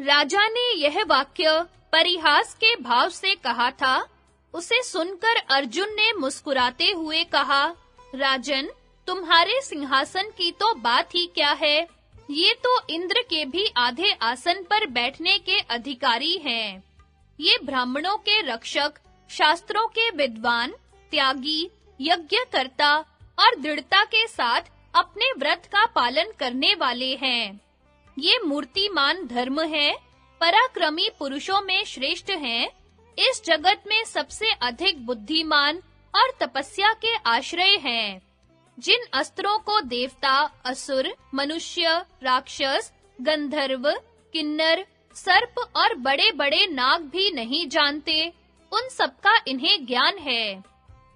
राजा ने यह वाक्य परिहास के भाव से कहा था। उसे सुनकर अर्जुन ने मुस्कुराते हुए कहा, राजन, तुम्हारे सिंहासन की तो बात ही क्या है? ये तो इंद्र के भी आधे आसन पर बैठने के अधिकारी हैं। ये ब्राह्मणों के रक्षक, शास्त्रों के विद्वान, त्यागी, यज्ञकर्ता और दृढ़ता के साथ अपने व्रत का पालन करने वाले हैं। ये मूर्तिमान धर्म है, पराक्रमी पुरुषों में श्रेष्ठ हैं, इस जगत में सबसे अधिक बुद्धिमान और तपस्या के आश्रय हैं। जिन अस्त्रों को देवता, असुर, मनुष्य, राक्षस, गंधर्व, किन्नर, सर्प और बड़े-बड़े नाग भी नहीं जानते, उन सबका इन्हें ज्ञान है।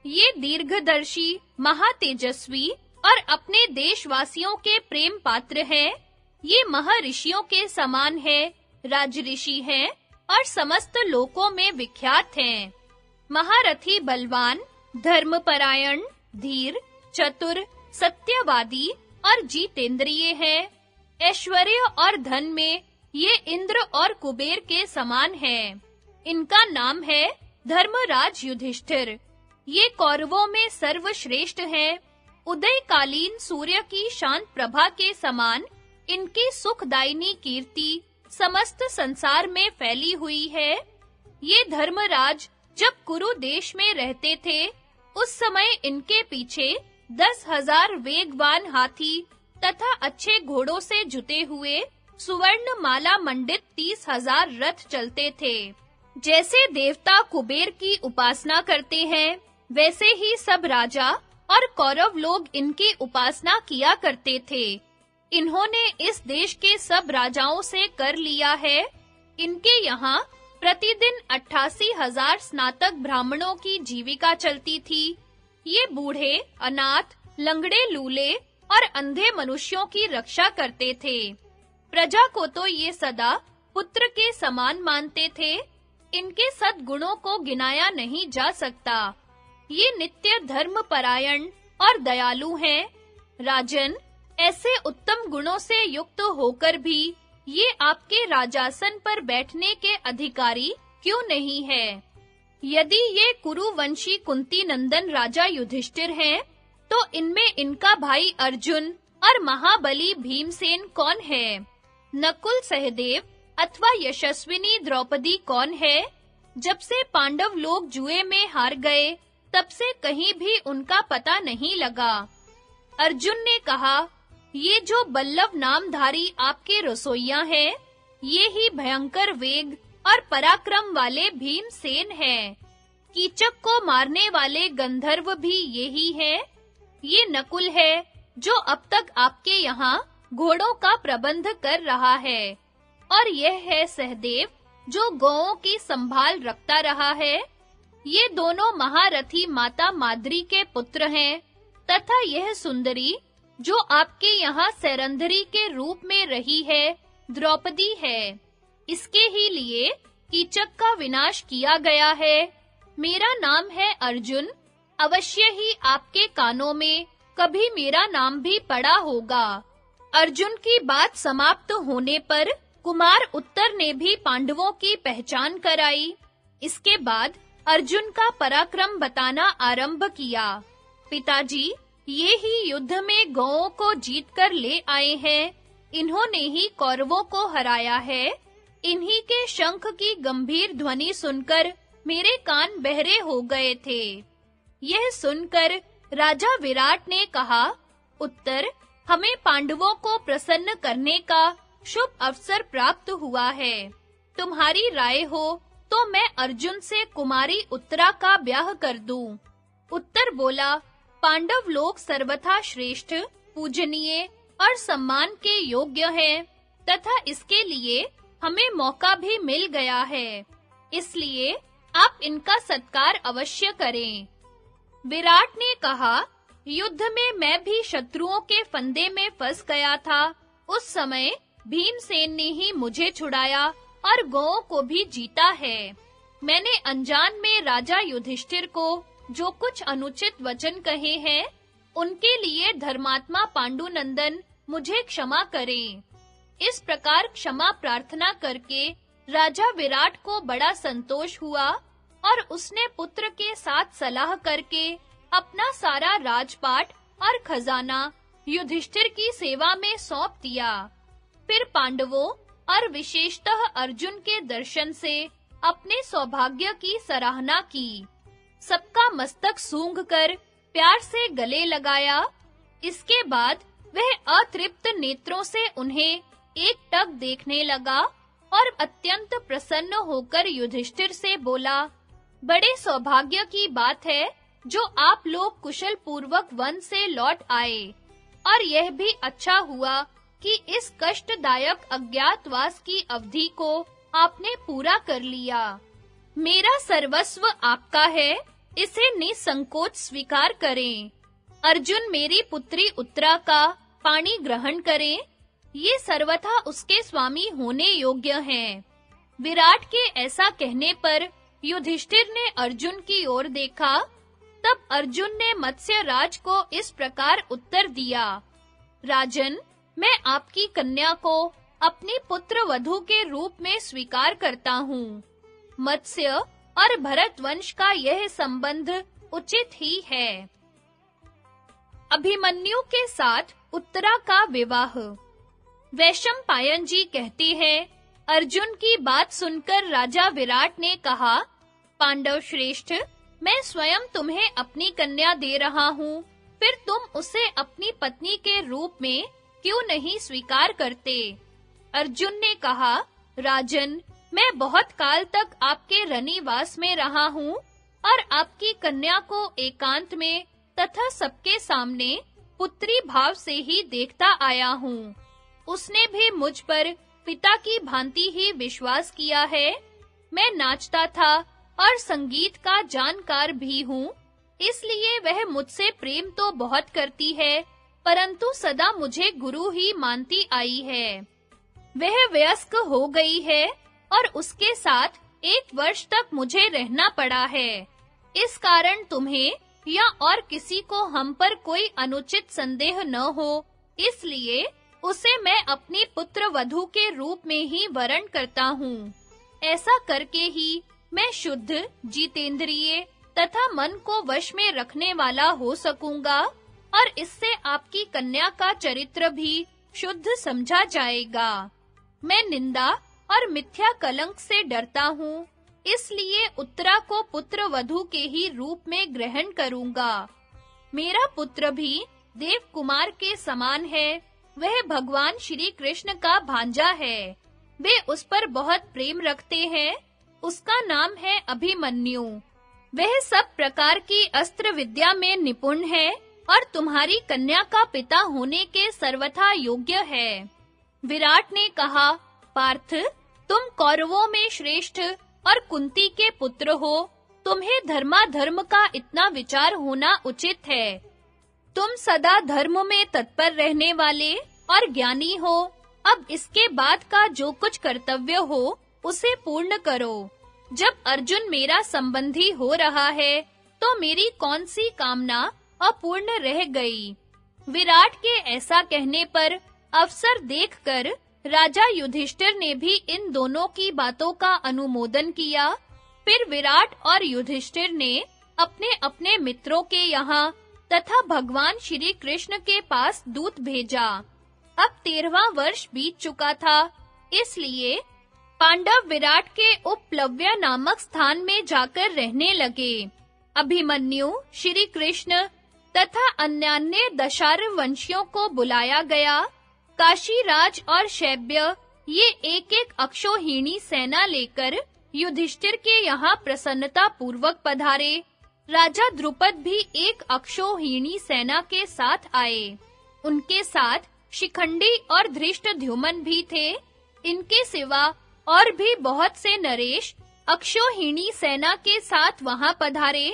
ये दीर्घदर्शी, महातेजस्वी और अपने देशवासियों के प्रेम पात्र हैं। ये महर्षियों के समान है, राजऋषि हैं और समस्त लोकों में विख्यात हैं। महारथी बलवान, धर्मपरायण, धीर, चतुर, सत्यवादी और जितेंद्रिय हैं। ऐश्वर्य और धन में ये इंद्र और कुबेर के समान हैं। इनका नाम है धर्मराज युधिष्ठिर। ये कौरवों में सर्वश्रेष्ठ हैं। उदयकालीन सूर्य की शांत प्रभा के समान इनकी सुखदायिनी कीर्ति समस्त संसार में फैली हुई है। ये धर्मराज जब कुरु देश में रहते थे, उस समय इनके पीछे 10,000 वेगवान हाथी तथा अच्छे घोड़ों से जुते हुए सुवर्ण माला मंडित 30,000 रथ चलते थे। जैसे देवता कुबेर की उपासना करते हैं, वैसे ही सब राजा और कौरव लोग इनकी उपासना किया करते थे। इन्होंने इस देश के सब राजाओं से कर लिया है। इनके यहाँ प्रतिदिन 88,000 स्नातक ब्राह्मणों की जीविका चलती थी। ये बूढ़े, अनाथ, लंगड़े, लूले और अंधे मनुष्यों की रक्षा करते थे। प्रजा को तो ये सदा पुत्र के समान मानते थे। इनके सद्गुणों को गिनाया नहीं जा सकता। ये नित्य धर्मपरायण और दयालु हैं। राजन, ऐसे उत्तम गुणों से युक्त होकर भी ये आपके राजासन पर बैठने के अधिकारी क्यों नहीं है? यदि ये कुरुवंशी कुंती नंदन राजा युधिष्ठिर हैं, तो इनमें इनका भाई अर्जुन और महाबली भीमसेन कौन है? नकुल, सहदेव अथवा यशस्विनी द्रौपदी कौन है? जब से पांडव लोग जुए में हार गए, तब से कहीं भी उनका पता नहीं लगा। अर्जुन ने कहा, ये जो बल्लव नामधारी आपके रसोइया हैं, ये ही भयंकर वेग और पराक्रम वाले भीमसेन हैं। कीचक को मारने वाले गंधर्व भी यही हैं। ये नकुल है, जो अब तक आपके यहाँ घोड़ों का प्रबंध कर रहा है, और यह है सहदेव, जो गौओं की संभाल रखता रहा है। ये दोनों महारथी माता माद्री के पुत्र हैं, तथा यह सुंदरी, जो आपके यहाँ सैरंधरी के रूप में रही है, द्रौपदी है। इसके ही लिए कीचक का विनाश किया गया है। मेरा नाम है अर्जुन। अवश्य ही आपके कानों में कभी मेरा नाम भी पड़ा होगा। अर्जुन की बात समाप्त होने पर कुमार उत्तर ने भी पांडवों की पहचान कराई। इसके बाद अर्जुन का पराक्रम बताना आरंभ किया। पिताजी, ये ही युद्ध में गौओं को जीतकर ले आए हैं। इन्होंने ही कौरवों को हराया है। इन्हीं के शंख की गंभीर ध्वनि सुनकर मेरे कान बहरे हो गए थे। यह सुनकर राजा विराट ने कहा, उत्तर, हमें पांडवों को प्रसन्न करने का शुभ अवसर प्राप्त हुआ है। तुम्हारी राय हो तो मैं अर्जुन से कुमारी उत्तरा का ब्याह कर दूं। उत्तर बोला, पांडव लोग सर्वथा श्रेष्ठ, पूजनीय और सम्मान के योग्य हैं, तथा इसके लिए हमें मौका भी मिल गया है। इसलिए आप इनका सत्कार अवश्य करें। विराट ने कहा, युद्ध में मैं भी शत्रुओं के फंदे में फंस गया था। उस समय भीमसेन ने ही मुझे छुड़ाया और गौओं को भी जीता है। मैंने अनजान में राजा युधिष्ठिर को जो कुछ अनुचित वचन कहे हैं, उनके लिए धर्मात्मा पांडुनंदन मुझे क्षमा करें। इस प्रकार क्षमा प्रार्थना करके राजा विराट को बड़ा संतोष हुआ और उसने पुत्र के साथ सलाह करके अपना सारा राजपाट और खजाना युधिष्ठिर की सेवा में सौंप दिया। फिर पांडवों और विशेषतः अर्जुन के दर्शन से अपने सौभाग्य की सराहना की। सबका मस्तक सूंघकर प्यार से गले लगाया। इसके बाद वह अतृप्त नेत्रों से उन्हें एकटक देखने लगा और अत्यंत प्रसन्न होकर युधिष्ठिर से बोला, बड़े सौभाग्य की बात है जो आप लोग कुशल पूर्वक वन से लौट आए, और यह भी अच्छा हुआ कि इस कष्टदायक अज्ञातवास की अवधि को आपने पूरा कर लिया। मेरा सर्वस्व आपका है, इसे निसंकोच स्वीकार करें। अर्जुन मेरी पुत्री उत्तरा का पानी ग्रहण करें, ये सर्वथा उसके स्वामी होने योग्य हैं। विराट के ऐसा कहने पर युधिष्ठिर ने अर्जुन की ओर देखा। तब अर्जुन ने मत्स्यराज को इस प्रकार उत्तर दिया, राजन, मैं आपकी कन्या को अपनी पुत्र वधू के रूप में स्वीकार करता हूँ। मत्स्य और भरत वंश का यह संबंध उचित ही है। अभिमन्यु के साथ उत्तरा का विवाह। वैशंपायन जी कहते हैं, अर्जुन की बात सुनकर राजा विराट ने कहा, पांडव श्रेष्ठ, मैं स्वयं तुम्हें अपनी कन्या दे रहा हूँ, फिर तुम उसे अपनी पत्नी के रूप में क्यों नहीं स्वीकार करते? अर्जुन ने कहा, राजन, मैं बहुत काल तक आपके रनिवास में रहा हूँ और आपकी कन्या को एकांत में तथा सबके सामने पुत्री भाव से ही देखता आया हूँ। उसने भी मुझ पर पिता की भांति ही विश्वास किया है। मैं नाचता था और संगीत का जानकार भी हूँ, इसलिए वह मुझसे प्रेम तो बहुत करती है, परंतु सदा मुझे गुरु ही मानती आई है। वह वयस्क हो गई है और उसके साथ 1 वर्ष तक मुझे रहना पड़ा है। इस कारण तुम्हें या और किसी को हम पर कोई अनुचित संदेह न हो, इसलिए उसे मैं अपनी पुत्र वधू के रूप में ही वरण करता हूँ। ऐसा करके ही मैं शुद्ध, जितेंद्रिय तथा मन को वश में रखने वाला हो सकूंगा और इससे आपकी कन्या का चरित्र भी शुद्ध समझा जाएगा। मैं निंदा और मिथ्या कलंक से डरता हूँ, इसलिए उत्तरा को पुत्र वधू के ही रूप में ग्रहण करूंगा। मेरा पुत्र भी देव कुमार के समान है, वह भगवान श्री कृष्ण का भांजा है। वे उस पर बहुत प्रेम रखते हैं। उसका नाम है अभिमन्यु। वह सब प्रकार की अस्त्र विद्या में निपुण है और तुम्हारी कन्या का पिता होने के सर्वथा योग्य है। विराट ने कहा, पार्थ, तुम कौरवों में श्रेष्ठ और कुंती के पुत्र हो, तुम्हें धर्माधर्म का इतना विचार होना उचित है। तुम सदा धर्म में तत्पर रहने वाले और ज्ञानी हो। अब इसके बाद का जो कुछ कर्तव्य हो, उसे पूर्ण करो। जब अर्जुन मेरा संबंधी हो रहा है, तो मेरी कौन सी कामना अपूर्ण रह गई? विराट के ऐसा कहने पर अवसर देखकर राजा युधिष्ठिर ने भी इन दोनों की बातों का अनुमोदन किया। फिर विराट और युधिष्ठिर ने अपने-अपने मित्रों के यहाँ तथा भगवान श्री कृष्ण के पास दूत भेजा। अब 13वां वर्ष बीत चुका था, इसलिए पांडव विराट के उपप्लव्य नामक स्थान में जाकर रहने लगे। अभिमन्यु, श्री कृष्ण तथा अन्यान्य दशार वंशियों को बुलाया गया। काशीराज और शैब्य ये एक-एक अक्षौहिणी सेना लेकर युधिष्ठिर के यहाँ प्रसन्नता पूर्वक पधारे। राजा द्रुपद भी एक अक्षौहिणी सेना के साथ आए। उनके साथ शिखंडी और धृष्टद्युम्न भी थे। इनके सिवा और भी बहुत से नरेश अक्षौहिणी सेना के साथ वहां पधारे।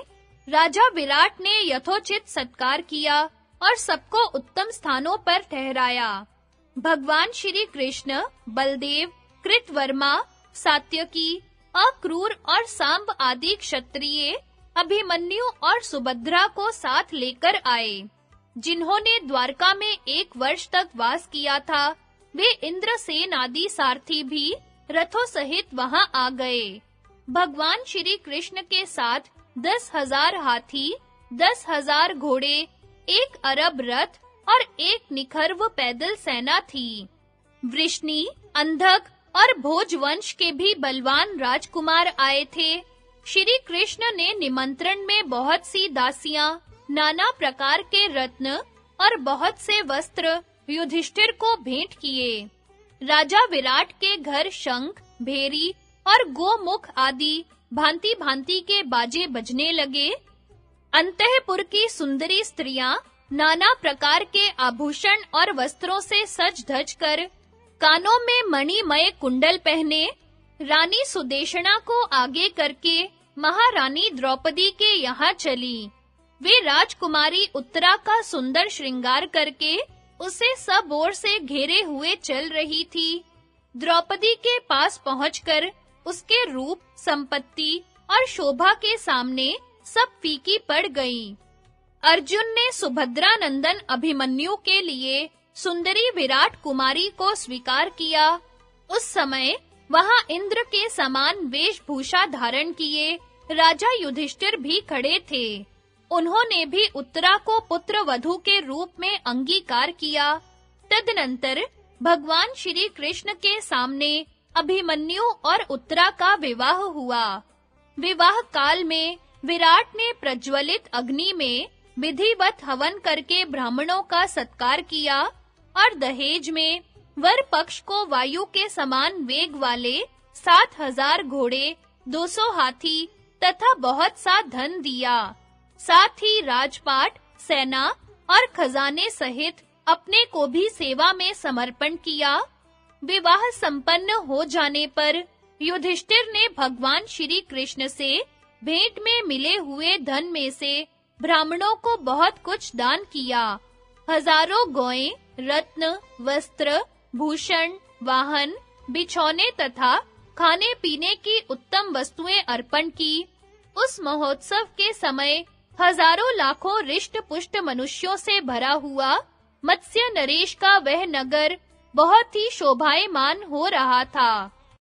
राजा विराट ने यथोचित सत्कार किया और सबको उत्तम स्थानों पर ठहराया। भगवान श्री कृष्ण, बलदेव, कृतवर्मा, सात्यकी, अक्रूर और सांब आदि क्षत्रिय अभिमन्यु और सुभद्रा को साथ लेकर आए। जिन्होंने द्वारका में 1 वर्ष तक वास किया था, वे इंद्रसेन आदि सारथी भी रथों सहित वहां आ गए। भगवान श्री कृष्ण के साथ 10,000 हाथी, 10,000 घोड़े, 1 अरब रथ और 1 निखर्व पैदल सेना थी। वृष्णि, अंधक और भोजवंश के भी बलवान राजकुमार आए थे। श्री कृष्ण ने निमंत्रण में बहुत सी दासियां, नाना प्रकार के रत्न और बहुत से वस्त्र युधिष्ठिर को भेंट किए। राजा विराट के घर शंख, भेरी और गोमुख आदि भांति-भांति के बाजे बजने लगे। अंतःपुर की सुंदरी स्त्रियां नाना प्रकार के आभूषण और वस्त्रों से सज-धज कर, कानों में मणिमय कुंडल पहने, रानी सुदेशना को आगे करके महारानी द्रौपदी के यहाँ चली। वे राजकुमारी उत्तरा का सुंदर श्रृंगार करके उसे सब ओर से घेरे हुए चल रही थी। द्रौपदी के पास पहुंचकर उसके रूप, संपत्ति और शोभा के सामने सब फीकी पड़ गईं। अर्जुन ने सुभद्रा नंदन अभिमन्यु के लिए सुंदरी विराट कुमारी को स्वीकार किया। उस समय वहां इंद्र के समान वेशभूषा धारण किए राजा युधिष्ठिर भी खड़े थे। उन्होंने भी उत्तरा को पुत्र वधू के रूप में अंगीकार किया। तदनंतर भगवान श्री कृष्ण के सामने अभिमन्यु और उत्तरा का विवाह हुआ। विवाह काल में विराट ने प्रज्वलित अग्नि में विधिवत हवन करके ब्राह्मणों का सत्कार किया और दहेज में वर पक्ष को वायु के समान वेग वाले 7,000 घोड़े, 200 हाथी तथा बहुत सा धन दिया। साथ ही राजपाट, सेना और खजाने सहित अपने को भी सेवा में समर्पण किया। विवाह संपन्न हो जाने पर युधिष्ठिर ने भगवान श्री कृष्ण से भेंट में मिले हुए धन में से ब्राह्मणों को बहुत कुछ दान किया। हजारों गौएं, रत्न, वस्त्र, भूषण, वाहन, बिछौने तथा खाने पीने की उत्तम वस्तुएं अर्पण की। उस महोत्सव के समय हजारों लाखों रिष्ट पुष्ट मनुष्यों से भरा हुआ मत्स्य नरेश का वह नगर बहुत ही शोभायमान हो रहा था।